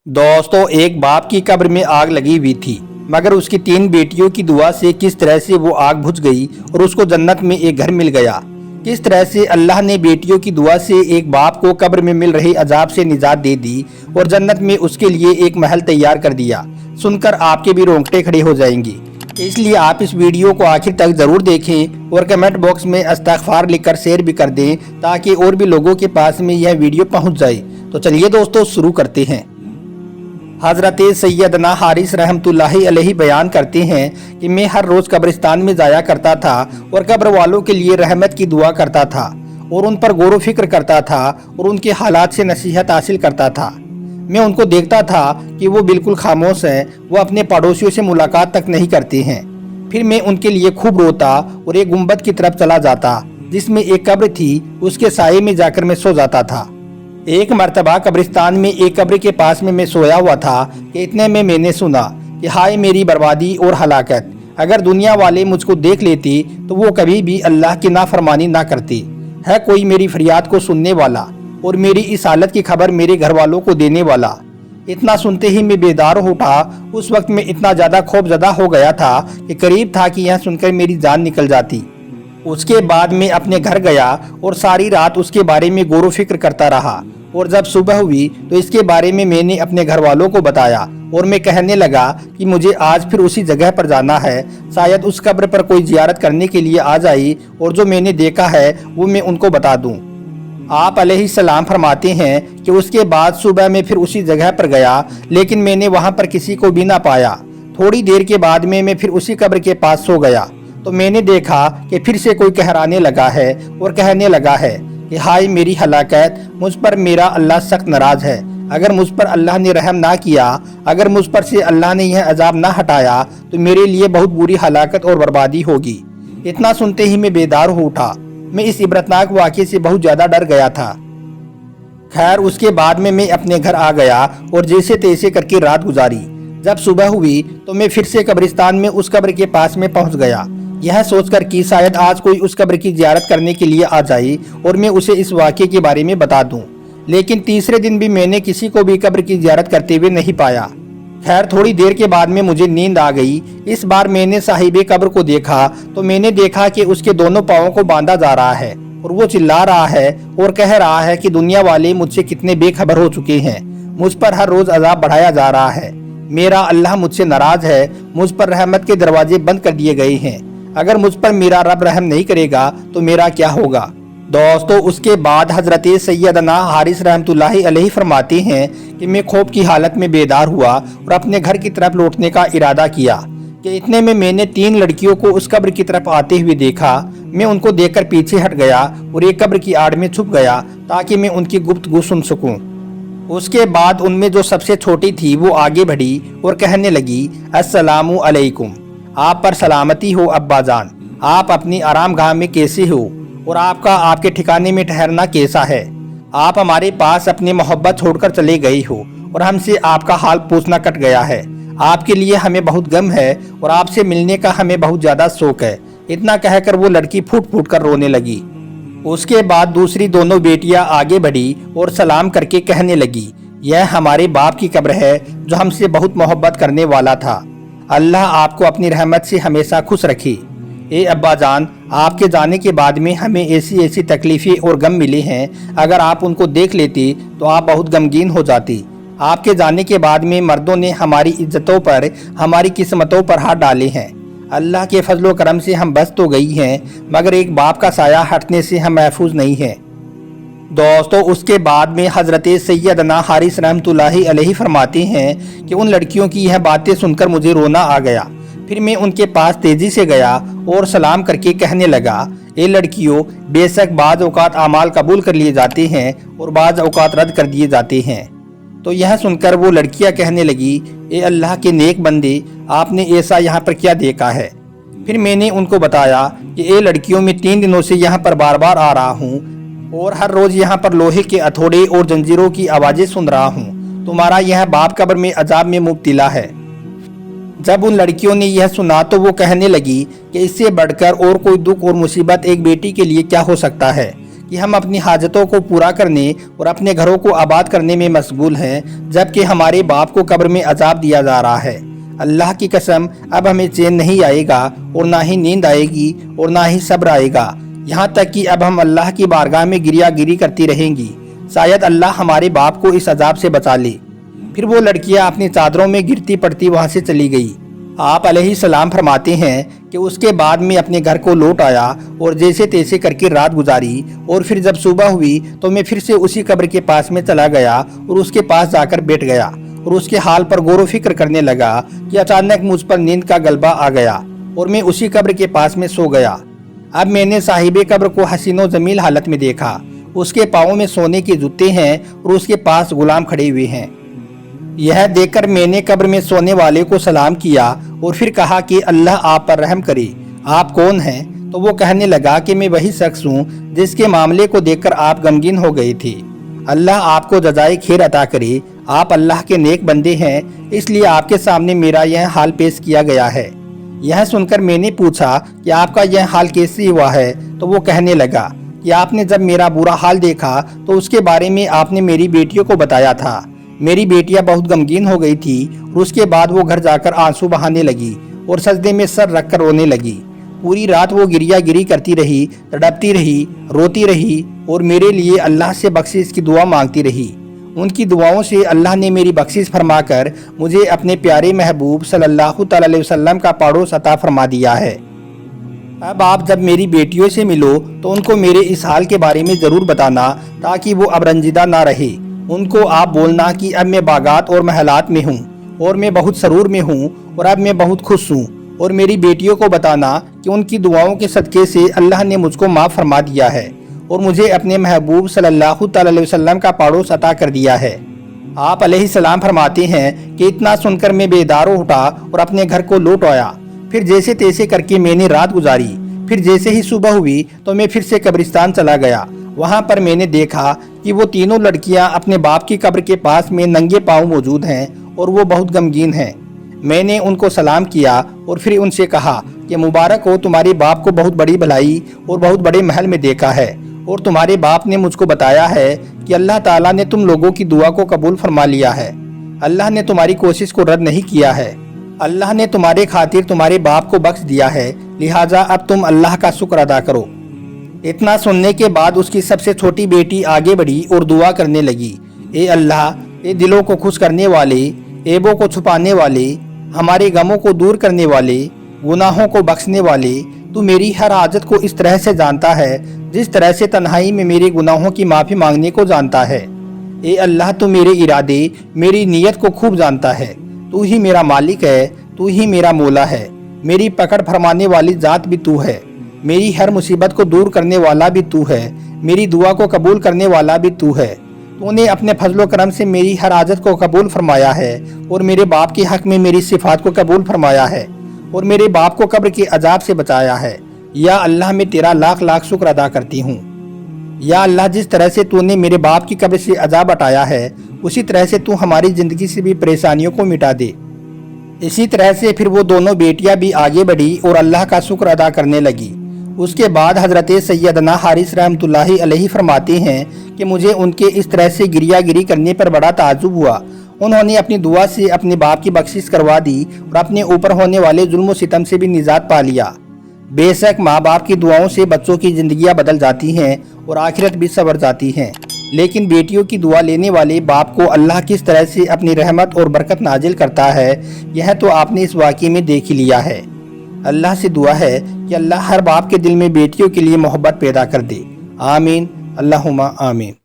दोस्तों, एक बाप की कब्र में आग लगी हुई थी, मगर उसकी 3 बेटियों की दुआ से किस तरह से वो आग बुझ गई और उसको जन्नत में एक घर मिल गया। किस तरह से अल्लाह ने बेटियों की दुआ से एक बाप को कब्र में मिल रहे अजाब से निजात दे दी और जन्नत में उसके लिए एक महल तैयार कर दिया। सुनकर आपके भी रोंगटे खड़े हो जाएंगे। इसलिए आप इस वीडियो को आखिर तक जरूर देखें और कमेंट बॉक्स में इस्तग़फ़ार लिखकर शेयर भी कर दें, ताकि और भी लोगों के पास में यह वीडियो पहुंच जाए। तो चलिए दोस्तों, शुरू करते हैं। हज़रत सैयदना हारिस रहमतुल्लाहि अलैहि बयान करते हैं कि मैं हर रोज़ कब्रिस्तान में जाया करता था और कब्र वालों के लिए रहमत की दुआ करता था और उन पर गौर फिक्र करता था और उनके हालात से नसीहत हासिल करता था। मैं उनको देखता था कि वो बिल्कुल खामोश हैं, वो अपने पड़ोसियों से मुलाकात तक नहीं करते हैं। फिर मैं उनके लिए खूब रोता और एक गुंबद की तरफ चला जाता जिसमें एक कब्र थी, उसके साये में जाकर मैं सो जाता था। एक मर्तबा कब्रिस्तान में एक कब्र के पास में मैं सोया हुआ था कि इतने में मैंने सुना कि हाय मेरी बर्बादी और हलाकत, अगर दुनिया वाले मुझको देख लेते तो वो कभी भी अल्लाह की नाफरमानी ना करते। है कोई मेरी फरियाद को सुनने वाला और मेरी इस हालत की खबर मेरे घर वालों को देने वाला। इतना सुनते ही मैं बेदार हो उठा। उस वक्त मैं इतना ज़्यादा खौफजदा हो गया था कि करीब था कि यह सुनकर मेरी जान निकल जाती। उसके बाद मैं अपने घर गया और सारी रात उसके बारे में गौर फिक्र करता रहा और जब सुबह हुई तो इसके बारे में मैंने अपने घर वालों को बताया और मैं कहने लगा कि मुझे आज फिर उसी जगह पर जाना है, शायद उस कब्र पर कोई जियारत करने के लिए आ जाए और जो मैंने देखा है वो मैं उनको बता दूं। आप अलैहिस्सलाम फरमाते हैं कि उसके बाद सुबह मैं फिर उसी जगह पर गया, लेकिन मैंने वहां पर किसी को भी ना पाया। थोड़ी देर के बाद में मैं फिर उसी कब्र के पास सो गया तो मैंने देखा कि फिर से कोई कहराने लगा है और कहने लगा है कि हाय मेरी हलाकत, मुझ पर मेरा अल्लाह सख्त नाराज है। अगर मुझ पर अल्लाह ने रहम ना किया, अगर मुझ पर से अल्लाह ने यह अजाब ना हटाया तो मेरे लिए बहुत बुरी हलाकत और बर्बादी होगी। इतना सुनते ही मैं बेदार हो उठा। मैं इस इबरतनाक वाक़े से बहुत ज़्यादा डर गया था। खैर, उसके बाद में मैं अपने घर आ गया और जैसे तैसे करके रात गुजारी। जब सुबह हुई तो मैं फिर से कब्रिस्तान में उस कब्र के पास में पहुंच गया, यह सोचकर कि शायद आज कोई उस कब्र की जियारत करने के लिए आ जाए और मैं उसे इस वाक़े के बारे में बता दूं। लेकिन तीसरे दिन भी मैंने किसी को भी कब्र की जियारत करते हुए नहीं पाया। खैर, थोड़ी देर के बाद में मुझे नींद आ गई। इस बार मैंने साहिबे कब्र को देखा तो मैंने देखा कि उसके दोनों पाँवों को बांधा जा रहा है और वो चिल्ला रहा है और कह रहा है कि दुनिया वाले मुझसे कितने बेखबर हो चुके हैं, मुझ पर हर रोज़ अजाब बढ़ाया जा रहा है, मेरा अल्लाह मुझसे नाराज़ है, मुझ पर रहमत के दरवाजे बंद कर दिए गए हैं, अगर मुझ पर मेरा रब रहम नहीं करेगा तो मेरा क्या होगा। दोस्तों, उसके बाद हज़रत सैयदना हारिस रहमतुल्लाहि अलैहि फरमाते हैं कि मैं खौफ की हालत में बेदार हुआ और अपने घर की तरफ लौटने का इरादा किया कि इतने में मैंने 3 लड़कियों को उस कब्र की तरफ आते हुए देखा। मैं उनको देखकर पीछे हट गया और एक कब्र की आड़ में छुप गया ताकि मैं उनकी गुफ्तगू सुन सकूं। उसके बाद उनमें जो सबसे छोटी थी वो आगे बढ़ी और कहने लगी, अस्सलामु अलैकुम, आप पर सलामती हो अब्बा जान, आप अपनी आराम गाह में कैसे हो और आपके ठिकाने में ठहरना कैसा है। आप हमारे पास अपनी मोहब्बत छोड़कर चले गई हो और हमसे आपका हाल पूछना कट गया है। आपके लिए हमें बहुत गम है और आपसे मिलने का हमें बहुत ज़्यादा शौक है। इतना कहकर वो लड़की फूट फूट कर रोने लगी। उसके बाद दूसरी दोनों बेटियां आगे बढ़ी और सलाम करके कहने लगी, यह हमारे बाप की कब्र है जो हमसे बहुत मोहब्बत करने वाला था। अल्लाह आपको अपनी रहमत से हमेशा खुश रखे। ए अब्बा जान, आपके जाने के बाद में हमें ऐसी ऐसी तकलीफ़ें और गम मिले हैं, अगर आप उनको देख लेती तो आप बहुत गमगीन हो जाती। आपके जाने के बाद में मर्दों ने हमारी इज्जतों पर, हमारी किस्मतों पर हाथ डाले हैं। अल्लाह के फजलो करम से हम बच तो गई हैं, मगर एक बाप का साया हटने से हम महफूज नहीं हैं। दोस्तों, उसके बाद में हज़रत सैयदना हारिस रहमतुल्लाहि अलैहि फरमाते हैं कि उन लड़कियों की यह बातें सुनकर मुझे रोना आ गया। फिर मैं उनके पास तेज़ी से गया और सलाम करके कहने लगा, ए लड़कियों, बेशक बाज़ औक़ात आमाल कबूल कर लिए जाते हैं और बाज़ औक़ात रद्द कर दिए जाते हैं। तो यह सुनकर वो लड़कियां कहने लगी, ए अल्लाह के नेक बंदे, आपने ऐसा यहाँ पर क्या देखा है। फिर मैंने उनको बताया कि ए लड़कियों, मैं 3 दिनों से यहाँ पर बार बार आ रहा हूँ और हर रोज़ यहाँ पर लोहे के हथौड़े और जंजीरों की आवाज़ें सुन रहा हूँ। तुम्हारा यह बाप कब्र में अजाब में मुब्तला है। जब उन लड़कियों ने यह सुना तो वो कहने लगी कि इससे बढ़कर और कोई दुख और मुसीबत एक बेटी के लिए क्या हो सकता है। کہ ہم اپنی حاجتوں کو پورا کرنے اور اپنے گھروں کو آباد کرنے میں مشغول ہیں، جبکہ ہمارے باپ کو قبر میں عذاب دیا جا رہا ہے۔ اللہ کی قسم، اب ہمیں چین نہیں آئے گا اور نہ ہی نیند آئے گی اور نہ ہی صبر آئے گا، یہاں تک کہ اب ہم اللہ کی بارگاہ میں گریا گری کرتی رہیں گی، شاید اللہ ہمارے باپ کو اس عذاب سے بچا لے۔ پھر وہ لڑکیاں اپنی چادروں میں گرتی پڑتی وہاں سے چلی گئی۔ آپ علیہ السلام فرماتے ہیں کہ اس کے بعد میں اپنے گھر کو لوٹ آیا اور جیسے تیسے کر کے رات گزاری، اور پھر جب صبح ہوئی تو میں پھر سے اسی قبر کے پاس میں چلا گیا اور اس کے پاس جا کر بیٹھ گیا اور اس کے حال پر غور و فکر کرنے لگا کہ اچانک مجھ پر نیند کا غلبہ آ گیا اور میں اسی قبر کے پاس میں سو گیا۔ اب میں نے صاحب قبر کو حسین و جمیل حالت میں دیکھا، اس کے پاؤں میں سونے کے جوتے ہیں اور اس کے پاس غلام کھڑے ہوئے ہیں۔ یہ دیکھ کر میں نے قبر میں سونے والے کو سلام کیا اور پھر کہا کہ اللہ آپ پر رحم کرے، آپ کون ہیں؟ تو وہ کہنے لگا کہ میں وہی شخص ہوں جس کے معاملے کو دیکھ کر آپ غمگین ہو گئے تھے۔ اللہ آپ کو جزائے خیر عطا کرے، آپ اللہ کے نیک بندے ہیں، اس لیے آپ کے سامنے میرا یہ حال پیش کیا گیا ہے۔ یہ سن کر میں نے پوچھا کہ آپ کا یہ حال کیسے ہوا ہے؟ تو وہ کہنے لگا کہ آپ نے جب میرا برا حال دیکھا تو اس کے بارے میں آپ نے میری بیٹیوں کو بتایا تھا۔ میری بیٹیاں بہت غمگین ہو گئی تھی اور اس کے بعد وہ گھر جا کر آنسو بہانے لگی اور سجدے میں سر رکھ کر رونے لگی۔ پوری رات وہ گریا گری کرتی رہی، تڑپتی رہی، روتی رہی اور میرے لیے اللہ سے بخشش کی دعا مانگتی رہی۔ ان کی دعاؤں سے اللہ نے میری بخشش فرما کر مجھے اپنے پیارے محبوب صلی اللہ علیہ وسلم کا پڑوس عطا فرما دیا ہے۔ اب آپ جب میری بیٹیوں سے ملو تو ان کو میرے اس حال کے بارے میں ضرور بتانا تاکہ وہ اب رنجیدہ نہ رہے۔ ان کو آپ بولنا کہ اب میں باغات اور محلات میں ہوں اور میں بہت سرور میں ہوں اور اب میں بہت خوش ہوں، اور میری بیٹیوں کو بتانا کہ ان کی دعاؤں کے صدقے سے اللہ نے مجھ کو معاف فرما دیا ہے اور مجھے اپنے محبوب صلی اللہ علیہ وسلم کا پڑوس عطا کر دیا ہے۔ آپ علیہ السلام فرماتے ہیں کہ اتنا سن کر میں بیدار ہو اٹھا اور اپنے گھر کو لوٹ آیا۔ پھر جیسے تیسے کر کے میں نے رات گزاری۔ پھر جیسے ہی صبح ہوئی تو میں پھر سے قبرستان چلا گیا۔ وہاں پر میں نے دیکھا کہ وہ تینوں لڑکیاں اپنے باپ کی قبر کے پاس میں ننگے پاؤں موجود ہیں اور وہ بہت غمگین ہیں۔ میں نے ان کو سلام کیا اور پھر ان سے کہا کہ مبارک ہو، تمہارے باپ کو بہت بڑی بھلائی اور بہت بڑے محل میں دیکھا ہے، اور تمہارے باپ نے مجھ کو بتایا ہے کہ اللہ تعالیٰ نے تم لوگوں کی دعا کو قبول فرما لیا ہے۔ اللہ نے تمہاری کوشش کو رد نہیں کیا ہے۔ اللہ نے تمہارے خاطر تمہارے باپ کو بخش دیا ہے، لہٰذا اب تم اللہ کا شکر ادا کرو۔ اتنا سننے کے بعد اس کی سب سے چھوٹی بیٹی آگے بڑھی اور دعا کرنے لگی، اے اللہ، اے دلوں کو خوش کرنے والے، عیبوں کو چھپانے والے، ہمارے غموں کو دور کرنے والے، گناہوں کو بخشنے والے، تو میری ہر حاجت کو اس طرح سے جانتا ہے جس طرح سے تنہائی میں میرے گناہوں کی معافی مانگنے کو جانتا ہے۔ اے اللہ، تو میرے ارادے، میری نیت کو خوب جانتا ہے۔ تو ہی میرا مالک ہے، تو ہی میرا مولا ہے، میری پکڑ فرمانے والی ذات بھی تو ہے، میری ہر مصیبت کو دور کرنے والا بھی تو ہے، میری دعا کو قبول کرنے والا بھی تو ہے۔ تو نے اپنے فضل و کرم سے میری ہر حاجت کو قبول فرمایا ہے اور میرے باپ کے حق میں میری صفات کو قبول فرمایا ہے اور میرے باپ کو قبر کے عذاب سے بچایا ہے۔ یا اللہ، میں تیرا لاکھ لاکھ شکر ادا کرتی ہوں۔ یا اللہ، جس طرح سے تو نے میرے باپ کی قبر سے عذاب ہٹایا ہے، اسی طرح سے تو ہماری زندگی سے بھی پریشانیوں کو مٹا دے۔ اسی طرح سے پھر وہ دونوں بیٹیاں بھی آگے بڑھی اور اللہ کا شکر ادا کرنے لگی۔ اس کے بعد حضرت سیدنا حارث رحمۃ اللہ علیہ فرماتے ہیں کہ مجھے ان کے اس طرح سے گریا گری کرنے پر بڑا تعجب ہوا۔ انہوں نے اپنی دعا سے اپنے باپ کی بخشش کروا دی اور اپنے اوپر ہونے والے ظلم و ستم سے بھی نجات پا لیا۔ بے شک ماں باپ کی دعاؤں سے بچوں کی زندگیاں بدل جاتی ہیں اور آخرت بھی سنور جاتی ہیں، لیکن بیٹیوں کی دعا لینے والے باپ کو اللہ کس طرح سے اپنی رحمت اور برکت نازل کرتا ہے، یہ تو آپ نے اس واقعے میں دیکھ ہی لیا ہے۔ اللہ سے دعا ہے کہ اللہ ہر باپ کے دل میں بیٹیوں کے لیے محبت پیدا کر دے۔ آمین، اللہم آمین۔